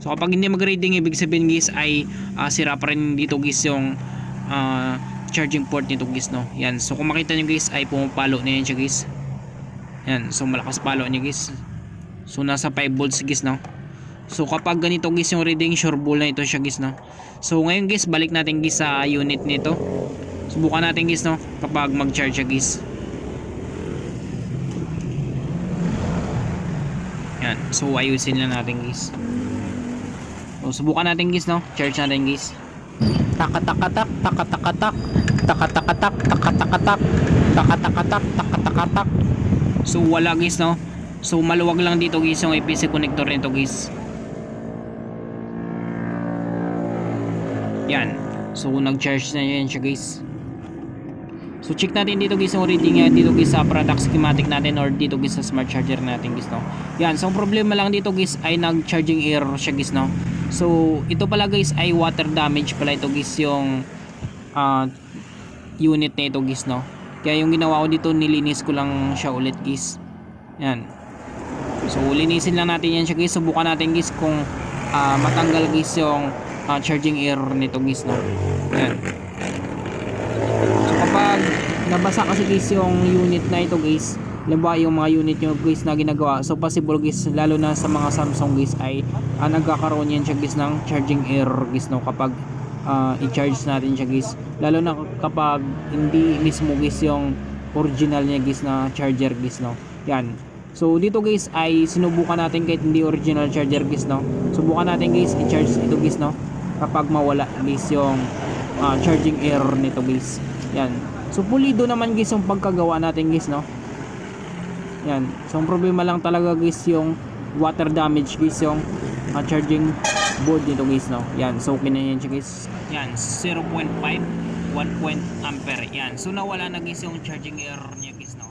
So kapag hindi mag-reading, ibig sabihin guys ay sira pa rin dito guys yung charging port nito guys, no. Yan, so kung makita nyo guys ay pumapalo na yan siya guys. Yan, so malakas palo niya guys. So nasa 5 volts guys, no. So kapag ganito guys yung reading, sure ball na ito siya guys, no. So ngayon guys, balik natin guys sa unit nito. Subukan natin guys, no, kapag mag-charge siya guys. Yan, so ayusin lang natin guys. So subukan natin guys, no, charge natin guys. Takatakatak, takatakatak, takatakatak, takatakatak, takatakatak, takatakatak. So wala guys, no. So maluwag lang dito guys yung APC connector nito guys. Yan. So nag-charge na yan siya guys. So check natin dito guys yung reading niya dito guys sa product schematic natin or dito guys sa smart charger natin guys, no. Yan, so problema lang dito guys ay nag-charging error siya guys, no. So ito pala guys ay water damage pala ito guys yung unit na ito guys, no. Kaya yung ginawa ko dito, nilinis ko lang siya ulit guys. Yan. So linisin lang natin yan siya guys. Subukan natin guys kung matanggal guys yung charging error nito guys, no. Yan. So kapag nabasa kasi guys yung unit na ito guys, halimbawa yung mga unit nyo guys na ginagawa, so possible guys lalo na sa mga Samsung guys ay nagkakaroon yan siya guys ng charging error guys, no, kapag i-charge natin siya guys, lalo na kapag hindi mismo guys yung original niya guys na charger guys, no. Yan, so dito guys ay sinubukan natin kahit hindi original charger guys, no. Subukan natin guys i-charge ito guys, no, kapag mawala guys yung charging error nito guys. Yan, so pulido naman guys yung pagkagawa natin guys, no. Yan, so ang problema lang talaga guys yung water damage guys yung charging board nito guys, no. Yan, so okay na yan siya guys. Yan, 0.5 1 ampere. Yan, so nawala na guys yung charging error niya guys, no.